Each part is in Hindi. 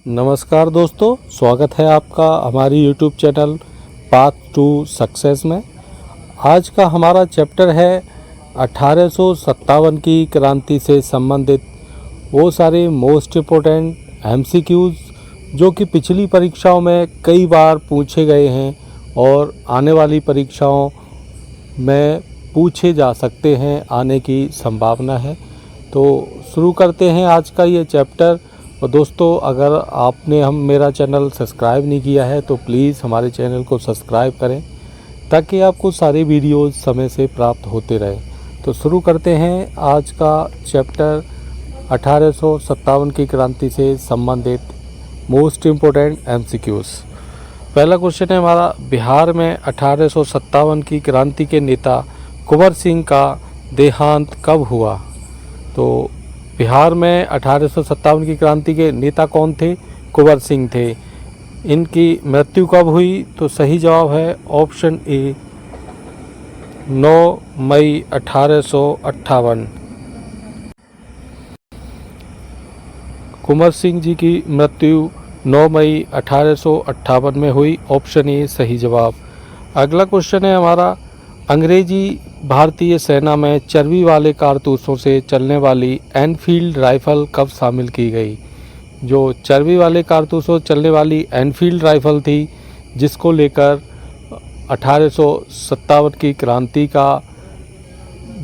नमस्कार दोस्तों, स्वागत है आपका हमारी YouTube channel path to success में। आज का हमारा चैप्टर है 1857 की क्रांति से संबंधित वो सारे मोस्ट इम्पोर्टेंट एमसीक्यूज़ जो कि पिछली परीक्षाओं में कई बार पूछे गए हैं और आने वाली परीक्षाओं में पूछे जा सकते हैं, आने की संभावना है। तो शुरू करते हैं आज का ये चैप्टर। और दोस्तों, अगर आपने मेरा चैनल सब्सक्राइब नहीं किया है तो प्लीज़ हमारे चैनल को सब्सक्राइब करें ताकि आपको सारे वीडियोस समय से प्राप्त होते रहें। तो शुरू करते हैं आज का चैप्टर 1857 की क्रांति से संबंधित मोस्ट इम्पोर्टेंट एमसीक्यूज़। पहला क्वेश्चन है हमारा, बिहार में 1857 की क्रांति के नेता कुंवर सिंह का देहांत कब हुआ? तो बिहार में 1857 की क्रांति के नेता कौन थे? कुंवर सिंह थे। इनकी मृत्यु कब हुई? तो सही जवाब है ऑप्शन ए 9 मई 1858। कुंवर सिंह जी की मृत्यु 9 मई 1858 में हुई। ऑप्शन ए सही जवाब। अगला क्वेश्चन है हमारा, अंग्रेजी भारतीय सेना में चर्बी वाले कारतूसों से चलने वाली एनफील्ड राइफल कब शामिल की गई? जो चर्बी वाले कारतूसों चलने वाली एनफील्ड राइफल थी, जिसको लेकर 1857 की क्रांति का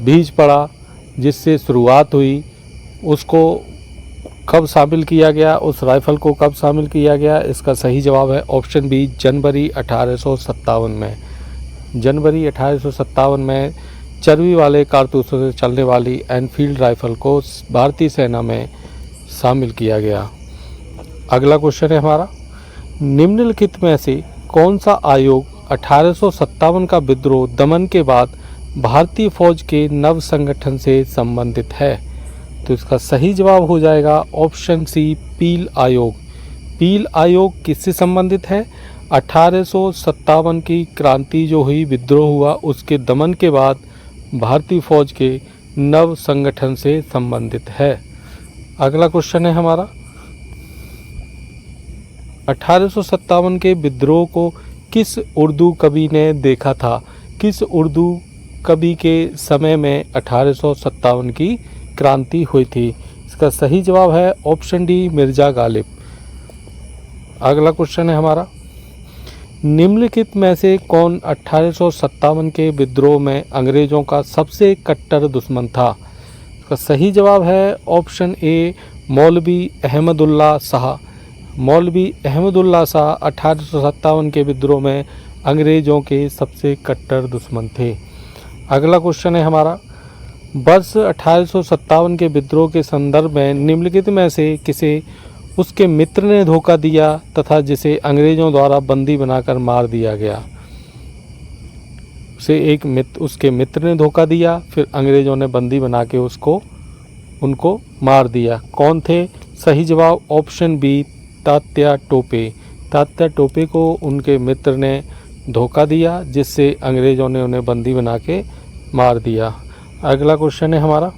बीज पड़ा, जिससे शुरुआत हुई, उसको कब शामिल किया गया? उस राइफल को कब शामिल किया गया? इसका सही जवाब है ऑप्शन बी जनवरी 1857 में। जनवरी 1857 में चर्बी वाले कारतूसों से चलने वाली एनफील्ड राइफल को भारतीय सेना में शामिल किया गया। अगला क्वेश्चन है हमारा, निम्नलिखित में से कौन सा आयोग 1857 का विद्रोह दमन के बाद भारतीय फौज के नव संगठन से संबंधित है? तो इसका सही जवाब हो जाएगा ऑप्शन सी पील आयोग। पील आयोग किससे संबंधित है? 1857 की क्रांति जो हुई, विद्रोह हुआ, उसके दमन के बाद भारतीय फौज के नव संगठन से संबंधित है। अगला क्वेश्चन है हमारा, 1857 के विद्रोह को किस उर्दू कवि ने देखा था? किस उर्दू कवि के समय में 1857 की क्रांति हुई थी? इसका सही जवाब है ऑप्शन डी मिर्ज़ा गालिब। अगला क्वेश्चन है हमारा, निम्नलिखित में से कौन 1857 के विद्रोह में अंग्रेज़ों का सबसे कट्टर दुश्मन था? इसका सही जवाब है ऑप्शन ए मौलवी अहमदुल्ला शाह। मौलवी अहमदुल्ला शाह 1857 के विद्रोह में अंग्रेज़ों के सबसे कट्टर दुश्मन थे। अगला क्वेश्चन है हमारा, वर्ष 1857 के विद्रोह के संदर्भ में निम्नलिखित में से किसे उसके मित्र ने धोखा दिया तथा जिसे अंग्रेज़ों द्वारा बंदी बनाकर मार दिया गया? उसके मित्र ने धोखा दिया, फिर अंग्रेज़ों ने बंदी बना के उनको मार दिया। कौन थे? सही जवाब ऑप्शन बी तात्या टोपे। तात्या टोपे को उनके मित्र ने धोखा दिया, जिससे अंग्रेज़ों ने उन्हें बंदी बना के मार दिया। अगला क्वेश्चन है हमारा,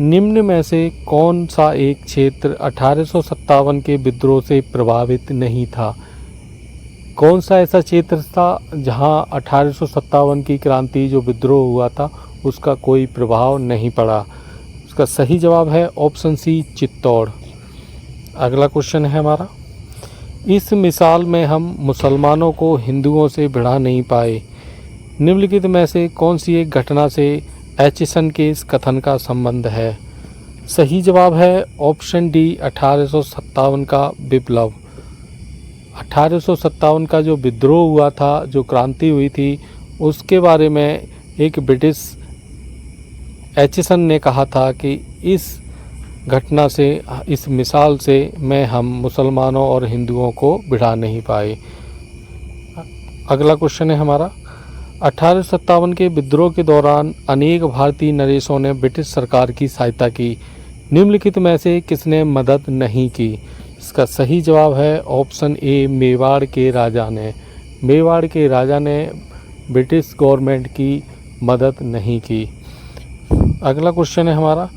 निम्न में से कौन सा एक क्षेत्र 1857 के विद्रोह से प्रभावित नहीं था? कौन सा ऐसा क्षेत्र था जहां 1857 की क्रांति जो विद्रोह हुआ था उसका कोई प्रभाव नहीं पड़ा? उसका सही जवाब है ऑप्शन सी चित्तौड़। अगला क्वेश्चन है हमारा, इस मिसाल में हम मुसलमानों को हिंदुओं से भिड़ा नहीं पाए। निम्नलिखित में से कौन सी एक घटना से एचिसन के इस कथन का संबंध है? सही जवाब है ऑप्शन डी 1857 का विप्लव। 1857 का जो विद्रोह हुआ था, जो क्रांति हुई थी, उसके बारे में एक ब्रिटिश एचिसन ने कहा था कि इस घटना से, इस मिसाल से मैं हम मुसलमानों और हिंदुओं को भिड़ा नहीं पाए। अगला क्वेश्चन है हमारा, 1857 के विद्रोह के दौरान अनेक भारतीय नरेशों ने ब्रिटिश सरकार की सहायता की। निम्नलिखित में से किसने मदद नहीं की? इसका सही जवाब है ऑप्शन ए मेवाड़ के राजा ने। मेवाड़ के राजा ने ब्रिटिश गवर्नमेंट की मदद नहीं की। अगला क्वेश्चन है हमारा,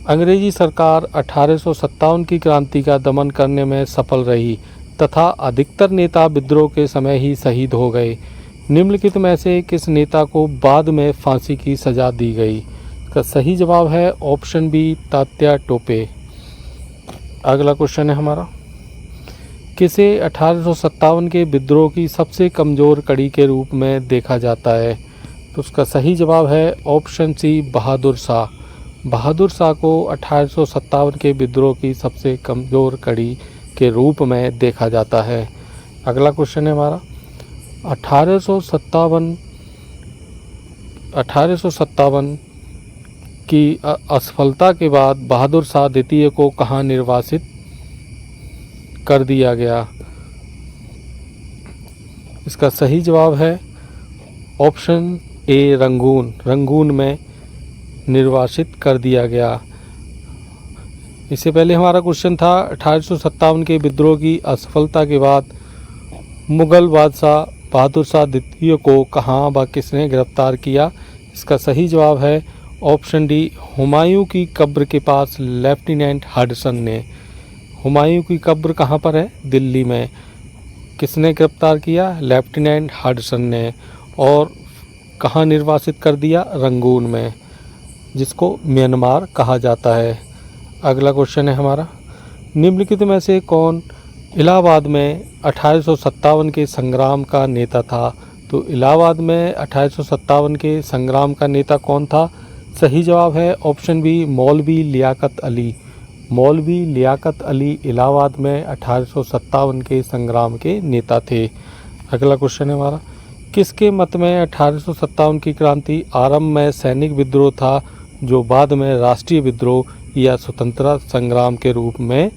अंग्रेजी सरकार 1857 की क्रांति का दमन करने में सफल रही तथा अधिकतर नेता विद्रोह के समय ही शहीद हो गए। निम्नलिखित में से किस नेता को बाद में फांसी की सजा दी गई? इसका सही जवाब है ऑप्शन बी, तात्या टोपे। अगला क्वेश्चन है हमारा, किसे 1857 के विद्रोह की सबसे कमज़ोर कड़ी के रूप में देखा जाता है? तो उसका सही जवाब है ऑप्शन सी, बहादुर शाह। बहादुर शाह को 1857 के विद्रोह की सबसे कमज़ोर कड़ी के रूप में देखा जाता है। अगला क्वेश्चन है हमारा, 1857 की असफलता के बाद बहादुर शाह द्वितीय को कहाँ निर्वासित कर दिया गया? इसका सही जवाब है ऑप्शन ए, रंगून। रंगून में निर्वासित कर दिया गया। इससे पहले हमारा क्वेश्चन था 1857 के विद्रोह की असफलता के बाद मुगल बादशाह बहादुर शाह द्वितीय को कहाँ व किसने गिरफ्तार किया? इसका सही जवाब है ऑप्शन डी, हुमायूं की कब्र के पास लेफ्टिनेंट हडसन ने। हुमायूं की कब्र कहाँ पर है? दिल्ली में। किसने गिरफ्तार किया? लेफ्टिनेंट हडसन ने। और कहाँ निर्वासित कर दिया? रंगून में, जिसको म्यांमार कहा जाता है। अगला क्वेश्चन है हमारा, निम्नलिखित में से कौन इलाहाबाद में 1857 के संग्राम का नेता था? तो इलाहाबाद में 1857 के संग्राम का नेता कौन था? सही जवाब है ऑप्शन बी, मौलवी लियाकत अली। मौलवी लियाकत अली इलाहाबाद में 1857 के संग्राम के नेता थे। अगला क्वेश्चन है हमारा, किसके मत में 1857 की क्रांति आरंभ में सैनिक विद्रोह था जो बाद में राष्ट्रीय विद्रोह या स्वतंत्रता संग्राम के रूप में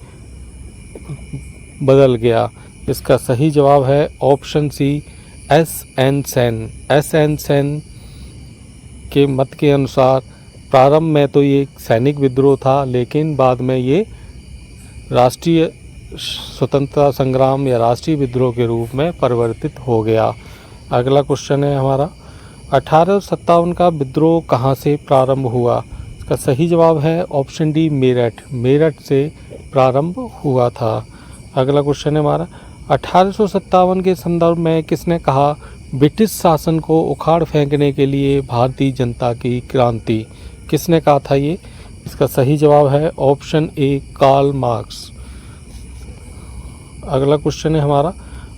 बदल गया? इसका सही जवाब है option C, S N. Sen. S N. Sen के मत के अनुसार प्रारंभ में तो ये सैनिक विद्रोह था, लेकिन बाद में ये राष्ट्रीय स्वतंत्रता संग्राम या राष्ट्रीय विद्रोह के रूप में परिवर्तित हो गया। अगला क्वेश्चन है हमारा, 1857 का विद्रोह कहाँ से प्रारंभ हुआ? इसका सही जवाब है ऑप्शन डी, मेरठ। मेरठ से प्रारंभ हुआ था। अगला क्वेश्चन है हमारा, 1857 के संदर्भ में किसने कहा ब्रिटिश शासन को उखाड़ फेंकने के लिए भारतीय जनता की क्रांति? किसने कहा था ये? इसका सही जवाब है ऑप्शन ए, कार्ल मार्क्स। अगला क्वेश्चन है हमारा,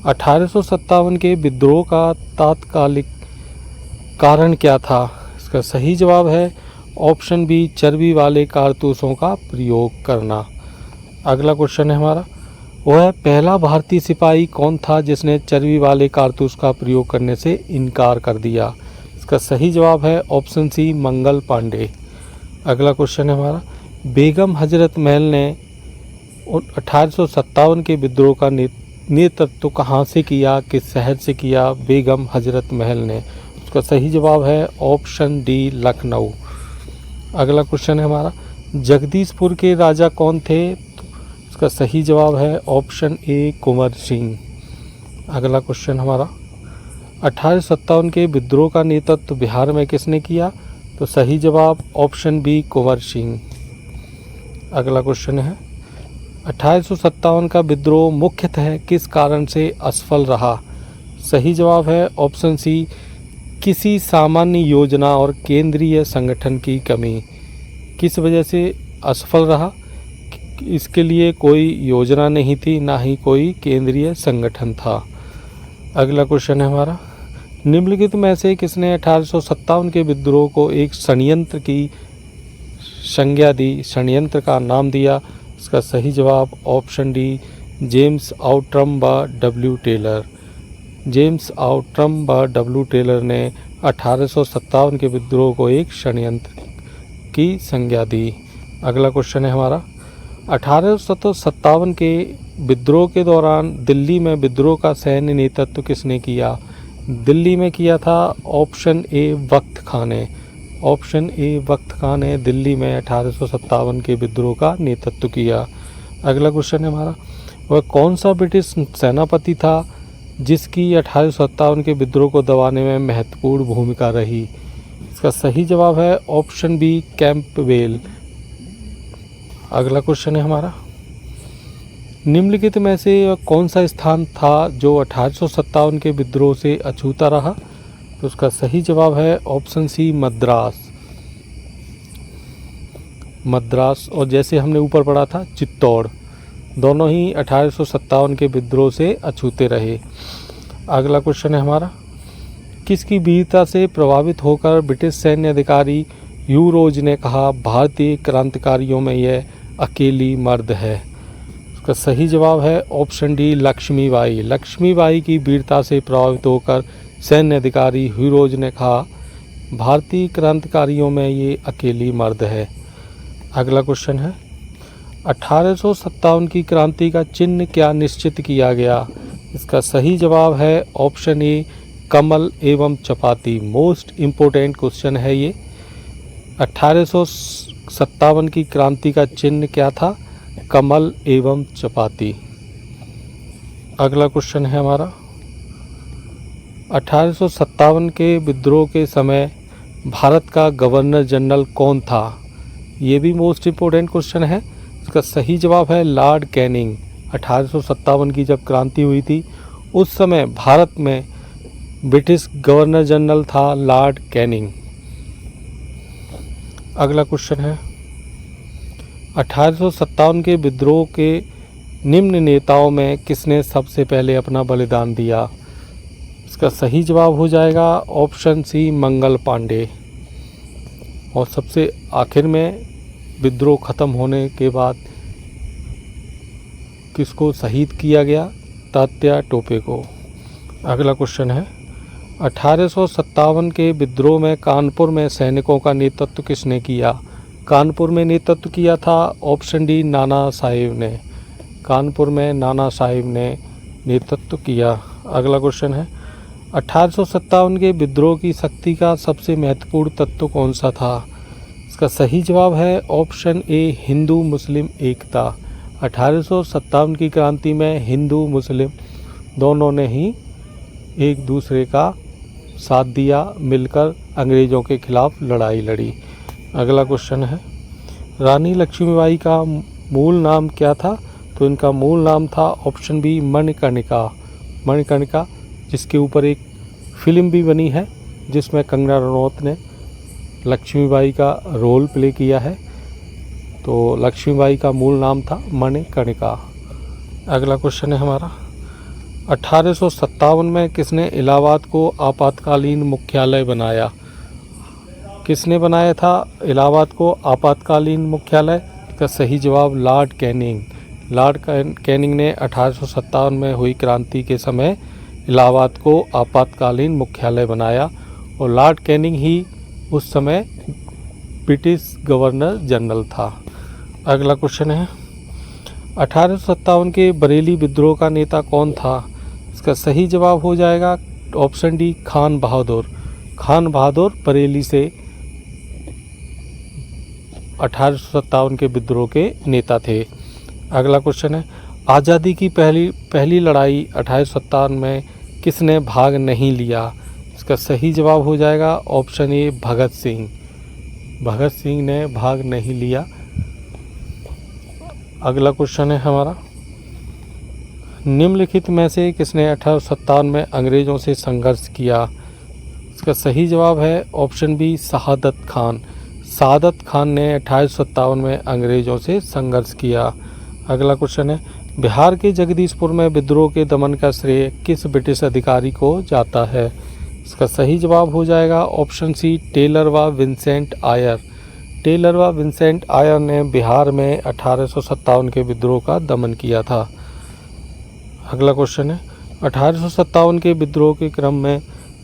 1857 के विद्रोह का तात्कालिक कारण क्या था? इसका सही जवाब है ऑप्शन बी, चर्बी वाले कारतूसों का प्रयोग करना। अगला क्वेश्चन है हमारा, वह पहला भारतीय सिपाही कौन था जिसने चर्बी वाले कारतूस का प्रयोग करने से इनकार कर दिया? इसका सही जवाब है ऑप्शन सी, मंगल पांडे। अगला क्वेश्चन है हमारा, बेगम हजरत महल ने 1857 के विद्रोह का नेतृत्व कहाँ से किया, किस शहर से किया बेगम हजरत महल ने? उसका सही जवाब है ऑप्शन डी, लखनऊ। अगला क्वेश्चन है हमारा, जगदीशपुर के राजा कौन थे? इसका सही जवाब है ऑप्शन ए, कुंवर सिंह। अगला क्वेश्चन हमारा, 1857 के विद्रोह का नेतृत्व बिहार में किसने किया? तो सही जवाब ऑप्शन बी, कुंवर सिंह। अगला क्वेश्चन है, 1857 का विद्रोह मुख्यतः किस कारण से असफल रहा? सही जवाब है ऑप्शन सी, किसी सामान्य योजना और केंद्रीय संगठन की कमी। किस वजह से असफल रहा? इसके लिए कोई योजना नहीं थी, ना ही कोई केंद्रीय संगठन था। अगला क्वेश्चन है हमारा, निम्नलिखित में से किसने 1857 के विद्रोह को एक षड्यंत्र की संज्ञा दी, षड्यंत्र का नाम दिया? इसका सही जवाब ऑप्शन डी, जेम्स आउट्रम व डब्ल्यू टेलर। जेम्स आउट्रम व डब्ल्यू टेलर ने 1857 के विद्रोह को एक षड्यंत्र की संज्ञा दी। अगला क्वेश्चन है हमारा, 1857 के विद्रोह के दौरान दिल्ली में विद्रोह का सैन्य नेतृत्व किसने किया? दिल्ली में किया था ऑप्शन ए, वक्त खान ने। ऑप्शन ए, वक्त खान ने दिल्ली में 1857 के विद्रोह का नेतृत्व किया। अगला क्वेश्चन है हमारा, वह कौन सा ब्रिटिश सेनापति था जिसकी 1857 के विद्रोह को दबाने में महत्वपूर्ण भूमिका रही? इसका सही जवाब है ऑप्शन बी, कैंपबेल। अगला क्वेश्चन है हमारा, निम्नलिखित में से कौन सा स्थान था जो 1857 के विद्रोह से अछूता रहा? तो उसका सही जवाब है ऑप्शन सी मद्रास। मद्रास और जैसे हमने ऊपर पढ़ा था चित्तौड़, दोनों ही 1857 के विद्रोह से अछूते रहे। अगला क्वेश्चन है हमारा, किसकी वीरता से प्रभावित होकर ब्रिटिश सैन्य अधिकारी ह्यू रोज ने कहा भारतीय क्रांतिकारियों में यह अकेली मर्द है? उसका सही जवाब है ऑप्शन डी लक्ष्मीबाई। लक्ष्मीबाई की वीरता से प्रभावित होकर सैन्य अधिकारी ह्यू रोज ने कहा भारतीय क्रांतिकारियों में ये अकेली मर्द है। अगला क्वेश्चन है, 1857 की क्रांति का चिन्ह क्या निश्चित किया गया? इसका सही जवाब है ऑप्शन ए कमल एवं चपाती। मोस्ट इम्पोर्टेंट क्वेश्चन है ये। 1857 की क्रांति का चिन्ह क्या था? कमल एवं चपाती। अगला क्वेश्चन है हमारा, 1857 के विद्रोह के समय भारत का गवर्नर जनरल कौन था? ये भी मोस्ट इम्पोर्टेंट क्वेश्चन है। इसका सही जवाब है लॉर्ड कैनिंग। 1857 की जब क्रांति हुई थी उस समय भारत में ब्रिटिश गवर्नर जनरल था लॉर्ड कैनिंग। अगला क्वेश्चन है, 1857 के विद्रोह के निम्न नेताओं में किसने सबसे पहले अपना बलिदान दिया? इसका सही जवाब हो जाएगा ऑप्शन सी मंगल पांडे। और सबसे आखिर में विद्रोह खत्म होने के बाद किसको शहीद किया गया? तात्या टोपे को। अगला क्वेश्चन है, 1857 के विद्रोह में कानपुर में सैनिकों का नेतृत्व किसने किया? कानपुर में नेतृत्व किया था ऑप्शन डी नाना साहेब ने। कानपुर में नाना साहेब ने नेतृत्व किया। अगला क्वेश्चन है, 1857 के विद्रोह की शक्ति का सबसे महत्वपूर्ण तत्व कौन सा था? इसका सही जवाब है ऑप्शन ए हिंदू मुस्लिम एकता। 1857 की क्रांति में हिंदू मुस्लिम दोनों ने ही एक दूसरे का साथ दिया, मिलकर अंग्रेज़ों के खिलाफ लड़ाई लड़ी। अगला क्वेश्चन है, रानी लक्ष्मीबाई का मूल नाम क्या था? तो इनका मूल नाम था ऑप्शन बी मणिकर्णिका। मणिकर्णिका जिसके ऊपर एक फिल्म भी बनी है जिसमें कंगना रनौत ने लक्ष्मीबाई का रोल प्ले किया है। तो लक्ष्मीबाई का मूल नाम था मणिकर्णिका। अगला क्वेश्चन है हमारा, 1857 में किसने इलाहाबाद को आपातकालीन मुख्यालय बनाया? किसने बनाया था इलाहाबाद को आपातकालीन मुख्यालय? इसका सही जवाब लॉर्ड कैनिंग। लॉर्ड कैनिंग ने 1857 में हुई क्रांति के समय इलाहाबाद को आपातकालीन मुख्यालय बनाया और लॉर्ड कैनिंग ही उस समय ब्रिटिश गवर्नर जनरल था। अगला क्वेश्चन है, 1857 के बरेली विद्रोह का नेता कौन था? इसका सही जवाब हो जाएगा ऑप्शन डी खान बहादुर। खान बहादुर बरेली से 1857 के विद्रोह के नेता थे। अगला क्वेश्चन है, आज़ादी की पहली लड़ाई 1857 में किसने भाग नहीं लिया? इसका सही जवाब हो जाएगा ऑप्शन ए भगत सिंह। भगत सिंह ने भाग नहीं लिया। अगला क्वेश्चन है हमारा, निम्नलिखित में से किसने 1857 में अंग्रेज़ों से संघर्ष किया? इसका सही जवाब है ऑप्शन बी शहादत खान। शहादत खान ने 1857 में अंग्रेज़ों से संघर्ष किया। अगला क्वेश्चन है, बिहार के जगदीशपुर में विद्रोह के दमन का श्रेय किस ब्रिटिश अधिकारी को जाता है? इसका सही जवाब हो जाएगा ऑप्शन सी टेलर व विंसेंट आयर। टेलर व विंसेंट आयर ने बिहार में 1857 के विद्रोह का दमन किया था। अगला क्वेश्चन है, 1857 के विद्रोह के क्रम में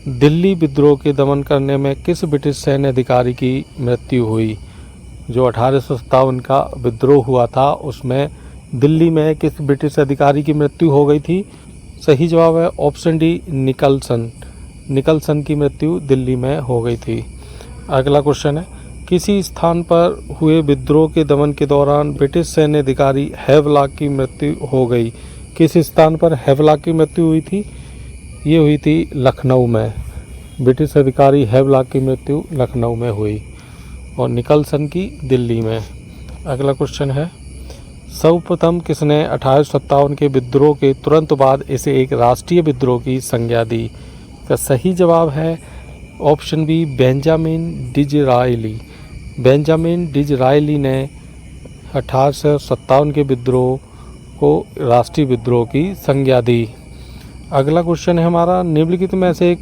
दिल्ली विद्रोह के दमन करने में किस ब्रिटिश सैन्य अधिकारी की मृत्यु हुई? जो 1857 का विद्रोह हुआ था उसमें दिल्ली में किस ब्रिटिश अधिकारी की मृत्यु हो गई थी? सही जवाब है ऑप्शन डी निकलसन। निकलसन की मृत्यु दिल्ली में हो गई थी। अगला क्वेश्चन है, किसी स्थान पर हुए विद्रोह के दमन के दौरान ब्रिटिश सैन्य अधिकारी हैवलॉक की मृत्यु हो गई। किस स्थान पर हैवलॉक की मृत्यु हुई थी? ये हुई थी लखनऊ में। ब्रिटिश अधिकारी हैवलॉक की मृत्यु लखनऊ में हुई और निकलसन की दिल्ली में। अगला क्वेश्चन है, सर्वप्रथम किसने 1857 के विद्रोह के तुरंत बाद इसे एक राष्ट्रीय विद्रोह की संज्ञा दी? इसका सही जवाब है option B, Benjamin Disraeli. Benjamin Disraeli ने 1857 के विद्रोह को राष्ट्रीय विद्रोह की संज्ञा दी। अगला क्वेश्चन है हमारा, निम्नलिखित में से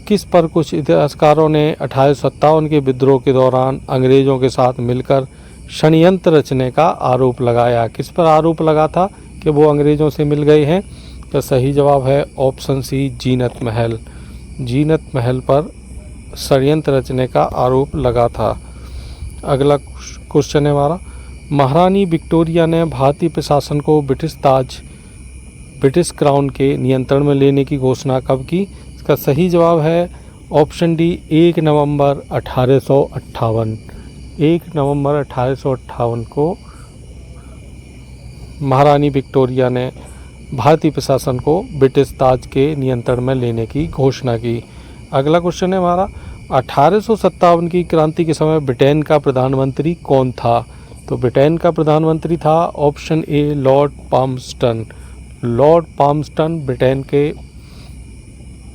किस पर कुछ इतिहासकारों ने 1857 के विद्रोह के दौरान अंग्रेज़ों के साथ मिलकर षड्यंत्र रचने का आरोप लगाया? किस पर आरोप लगा था कि वो अंग्रेज़ों से मिल गए हैं? तो सही जवाब है ऑप्शन सी, जीनत महल। जीनत महल पर षड्यंत्र रचने का आरोप लगा था। अगला क्वेश्चन है हमारा, महारानी विक्टोरिया ने भारतीय प्रशासन को ब्रिटिश क्राउन के नियंत्रण में लेने की घोषणा कब की? इसका सही जवाब है ऑप्शन डी, 1 नवंबर 1858। 1 नवंबर 1858 को महारानी विक्टोरिया ने भारतीय प्रशासन को ब्रिटिश ताज के नियंत्रण में लेने की घोषणा की। अगला क्वेश्चन है हमारा, 1857 की क्रांति के समय ब्रिटेन का प्रधानमंत्री कौन था? तो ब्रिटेन का प्रधानमंत्री था option A, lord Palmerston. Lord Palmerston Britain के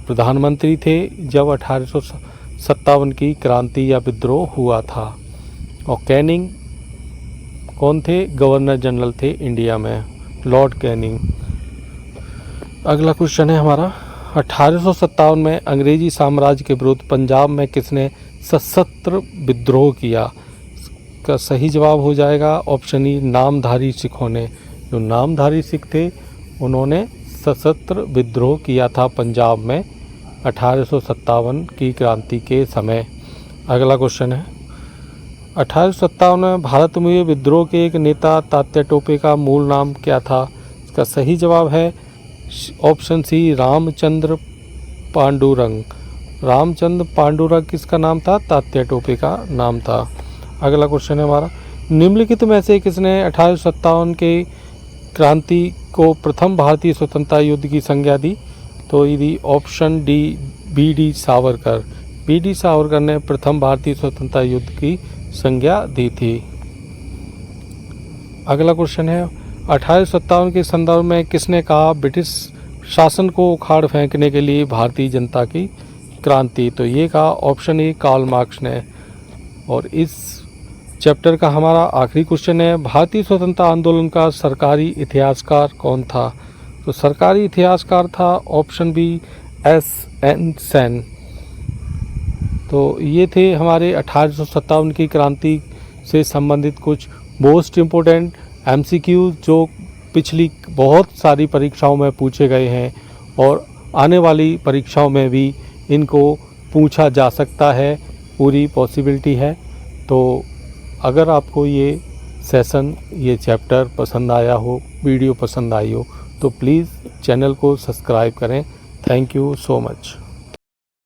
प्रधानमंत्री थे जब 1857 की क्रांति या विद्रोह हुआ था। और कैनिंग कौन थे? गवर्नर जनरल थे इंडिया में, लॉर्ड कैनिंग। अगला क्वेश्चन है हमारा, 1857 में अंग्रेजी साम्राज्य के विरुद्ध पंजाब में किसने सशस्त्र विद्रोह किया? इसका सही जवाब हो जाएगा ऑप्शन ई, नामधारी सिखों ने। जो नामधारी सिख थे उन्होंने सशस्त्र विद्रोह किया था पंजाब में 1857 की क्रांति के समय। अगला क्वेश्चन है, 1857 में भारत में विद्रोह के एक नेता तात्या टोपे का मूल नाम क्या था? इसका सही जवाब है ऑप्शन सी, रामचंद्र पांडुरंग। रामचंद्र पांडुरंग किसका नाम था? तात्या टोपे का नाम था। अगला क्वेश्चन है हमारा, निम्नलिखित में से किसने 1857 के क्रांति को प्रथम भारतीय स्वतंत्रता युद्ध की संज्ञा दी? तो यदि option D, BD. Savarkar. BD. Savarkar ने प्रथम भारतीय स्वतंत्रता युद्ध की संज्ञा दी थी। अगला क्वेश्चन है, 1857 के संदर्भ में किसने कहा ब्रिटिश शासन को उखाड़ फेंकने के लिए भारतीय जनता की क्रांति? तो ये कहा ऑप्शन ए, कार्ल मार्क्स ने। और इस चैप्टर का हमारा आखिरी क्वेश्चन है, भारतीय स्वतंत्रता आंदोलन का सरकारी इतिहासकार कौन था? तो सरकारी इतिहासकार था ऑप्शन बी, S.N. सेन। तो ये थे हमारे 1857 की क्रांति से संबंधित कुछ मोस्ट इम्पोर्टेंट MCQ जो पिछली बहुत सारी परीक्षाओं में पूछे गए हैं और आने वाली परीक्षाओं में भी इनको पूछा जा सकता है, पूरी पॉसिबिलिटी है। तो अगर आपको ये सेशन, ये चैप्टर पसंद आया हो, वीडियो पसंद आई हो, तो प्लीज़ चैनल को सब्सक्राइब करें। Thank you so much.